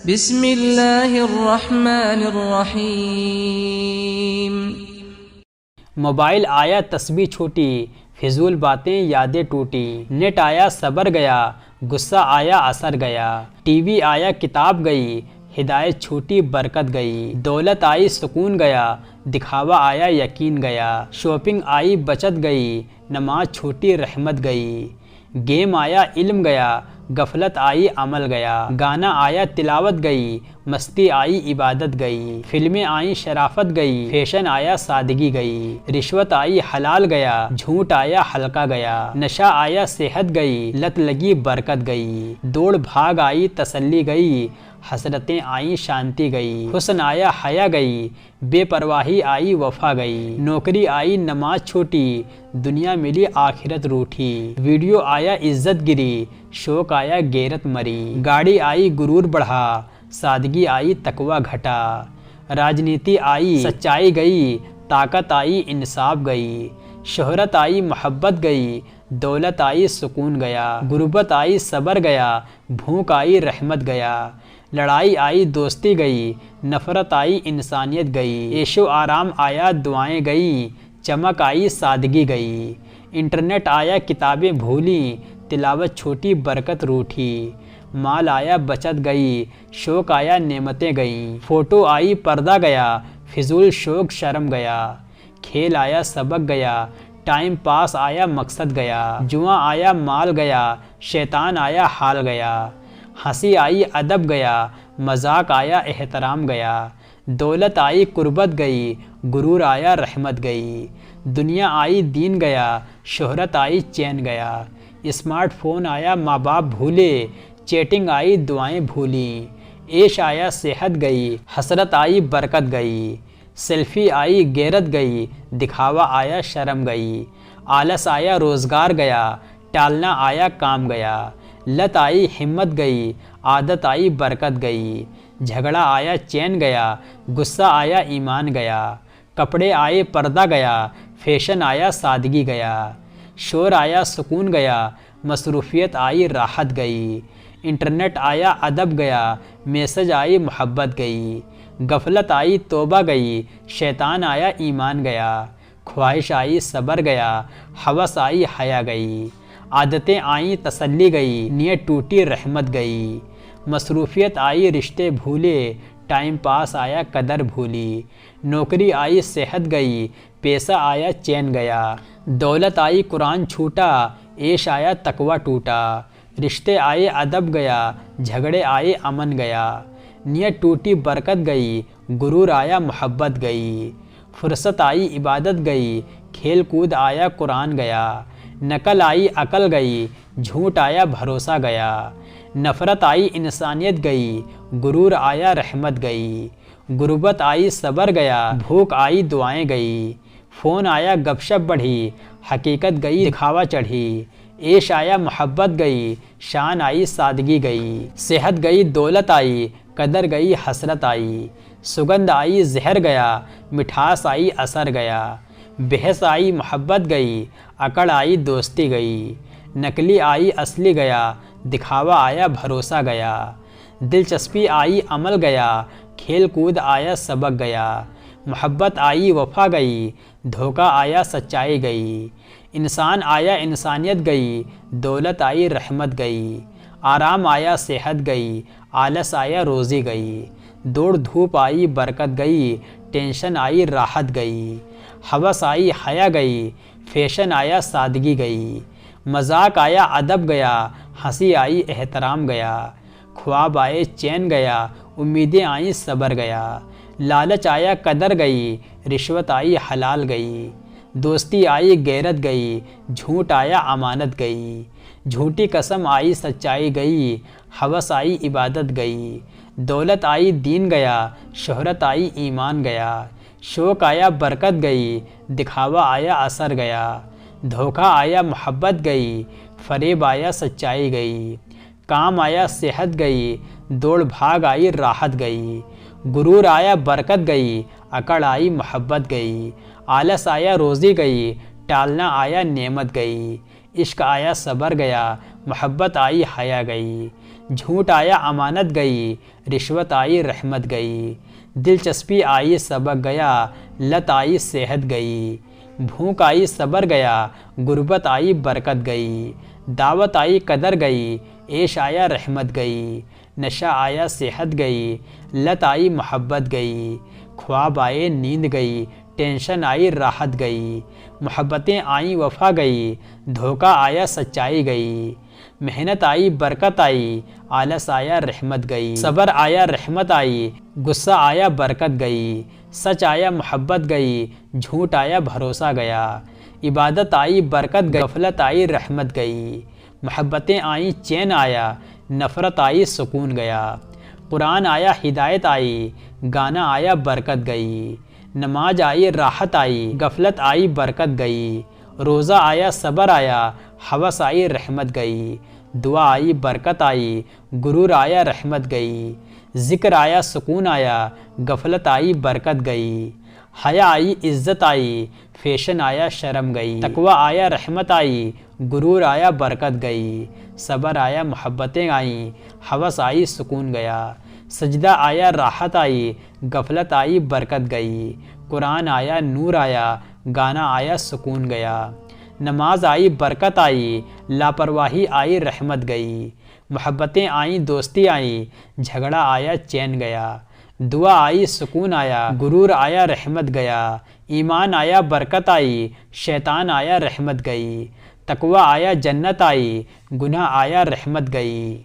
بسم اللہ الرحمن الرحیم۔ موبائل آیا تسبیح چھوٹی، فضول باتیں یادیں ٹوٹی، نیٹ آیا صبر گیا، غصہ آیا اثر گیا، ٹی وی آیا کتاب گئی، ہدایت چھوٹی برکت گئی، دولت آئی سکون گیا، دکھاوا آیا یقین گیا، شاپنگ آئی بچت گئی، نماز چھوٹی رحمت گئی، گیم آیا علم گیا، غفلت آئی عمل گیا، گانا آیا تلاوت گئی، مستی آئی عبادت گئی، فلمیں آئیں شرافت گئی، فیشن آیا سادگی گئی، رشوت آئی حلال گیا، جھوٹ آیا ہلکا گیا، نشہ آیا صحت گئی، لت لگی برکت گئی، دوڑ بھاگ آئی تسلی گئی، حسرتیں آئیں شانتی گئی، حسن آیا حیا گئی، بے پرواہی آئی وفا گئی، نوکری آئی نماز چھوٹی، دنیا ملی آخرت روٹھی، ویڈیو آیا عزت گری، شوق آیا غیرت مری، گاڑی آئی غرور بڑھا، سادگی آئی تقوی گھٹا، راجنیتی آئی سچائی گئی، طاقت آئی انصاف گئی، شہرت آئی محبت گئی، دولت آئی سکون گیا، غربت آئی صبر گیا، بھوک آئی رحمت گیا، لڑائی آئی دوستی گئی، نفرت آئی انسانیت گئی، عیش و آرام آیا دعائیں گئیں، چمک آئی سادگی گئی، انٹرنیٹ آیا کتابیں بھولیں، تلاوت چھوٹی برکت روٹھی، مال آیا بچت گئی، شوق آیا نعمتیں گئیں، فوٹو آئی پردہ گیا، فضول شوق شرم گیا، کھیل آیا سبق گیا، ٹائم پاس آیا مقصد گیا، جوا آیا مال گیا، شیطان آیا حال گیا، ہنسی آئی ادب گیا، مذاق آیا احترام گیا، دولت آئی قربت گئی، غرور آیا رحمت گئی، دنیا آئی دین گیا، شہرت آئی چین گیا، اسمارٹ فون آیا ماں باپ بھولے، چیٹنگ آئی دعائیں بھولیں، عیش آیا صحت گئی، حسرت آئی برکت گئی، سیلفی آئی غیرت گئی، دکھاوا آیا شرم گئی، آلس آیا روزگار گیا، ٹالنا آیا کام گیا، لت آئی ہمت گئی، عادت آئی برکت گئی، جھگڑا آیا چین گیا، غصہ آیا ایمان گیا، کپڑے آئے پردہ گیا، فیشن آیا سادگی گیا، شور آیا سکون گیا، مصروفیت آئی راحت گئی، انٹرنیٹ آیا ادب گیا، میسج آئی محبت گئی، غفلت آئی توبہ گئی، شیطان آیا ایمان گیا، خواہش آئی صبر گیا، ہوس آئی حیا گئی، عادتیں آئیں تسلی گئی، نیت ٹوٹی رحمت گئی، مصروفیت آئی رشتے بھولے، ٹائم پاس آیا قدر بھولی، نوکری آئی صحت گئی، پیسہ آیا چین گیا، دولت آئی قرآن چھوٹا، عیش آیا تقوی ٹوٹا، رشتے آئے ادب گیا، جھگڑے آئے امن گیا، نیت ٹوٹی برکت گئی، غرور آیا محبت گئی، فرصت آئی عبادت گئی، کھیل کود آیا قرآن گیا، نقل آئی عقل گئی، جھوٹ آیا بھروسہ گیا، نفرت آئی انسانیت گئی، غرور آیا رحمت گئی، غربت آئی صبر گیا، بھوک آئی دعائیں گئی، فون آیا گپ شپ بڑھی، حقیقت گئی دکھاوا چڑھی، عیش آیا محبت گئی، شان آئی سادگی گئی، صحت گئی دولت آئی، قدر گئی حسرت آئی، سگندھ آئی زہر گیا، مٹھاس آئی اثر گیا، بحث آئی محبت گئی، اکڑ آئی دوستی گئی، نقلی آئی اصلی گیا، دکھاوا آیا بھروسہ گیا، دلچسپی آئی عمل گیا، کھیل کود آیا سبق گیا، محبت آئی وفا گئی، دھوکہ آیا سچائی گئی، انسان آیا انسانیت گئی، دولت آئی رحمت گئی، آرام آیا صحت گئی، آلس آیا روزی گئی، دوڑ دھوپ آئی برکت گئی، ٹینشن آئی راحت گئی، ہوس آئی حیا گئی، فیشن آیا سادگی گئی، مذاق آیا ادب گیا، ہنسی آئی احترام گیا، خواب آئے چین گیا، امیدیں آئیں صبر گیا، لالچ آیا قدر گئی، رشوت آئی حلال گئی، دوستی آئی غیرت گئی، جھوٹ آیا امانت گئی، جھوٹی قسم آئی سچائی گئی، ہوس آئی عبادت گئی، دولت آئی دین گیا، شہرت آئی ایمان گیا، شوق آیا برکت گئی، دکھاوا آیا اثر گیا، دھوکہ آیا محبت گئی، فریب آیا سچائی گئی، کام آیا صحت گئی، دوڑ بھاگ آئی راحت گئی، غرور آیا برکت گئی، اکڑ آئی محبت گئی، آلس آیا روزی گئی، ٹالنا آیا نعمت گئی، عشق آیا صبر گیا، محبت آئی حیا گئی، جھوٹ آیا امانت گئی، رشوت آئی رحمت گئی، دلچسپی آئی سبق گیا، لت آئی صحت گئی، بھوک آئی صبر گیا، غربت آئی برکت گئی، دعوت آئی قدر گئی، عیش آیا رحمت گئی، نشہ آیا صحت گئی، لت آئی محبت گئی، خواب آئے نیند گئی، ٹینشن آئی راحت گئی، محبتیں آئیں وفا گئی، دھوکہ آیا سچائی گئی، محنت آئی برکت آئی، آلس آیا رحمت گئی، صبر آیا رحمت آئی، غصہ آیا برکت گئی، سچ آیا محبت گئی، جھوٹ آیا بھروسہ گیا، عبادت آئی برکت گئی، غفلت آئی رحمت گئی، محبتیں آئیں چین آیا، نفرت آئی سکون گیا، قرآن آیا ہدایت آئی، گانا آیا برکت گئی، نماز آئی راحت آئی، غفلت آئی برکت گئی، روزہ آیا صبر آیا، ہوس آئی رحمت گئی، دعا آئی برکت آئی، غرور آیا رحمت گئی، ذکر آیا سکون آیا، غفلت آئی برکت گئی، حیا آئی عزت آئی، فیشن آیا شرم گئی، تقوی آیا رحمت آئی، غرور آیا برکت گئی، صبر آیا محبتیں آئیں، ہوس آئی سکون گیا، سجدہ آیا راحت آئی، غفلت آئی برکت گئی، قرآن آیا نور آیا، گانا آیا سکون گیا، نماز آئی برکت آئی، لاپرواہی آئی رحمت گئی، محبتیں آئیں دوستی آئیں، جھگڑا آیا چین گیا، دعا آئی سکون آیا، غرور آیا رحمت گیا، ایمان آیا برکت آئی، شیطان آیا رحمت گئی، تقوی آیا جنت آئی، گناہ آیا رحمت گئی۔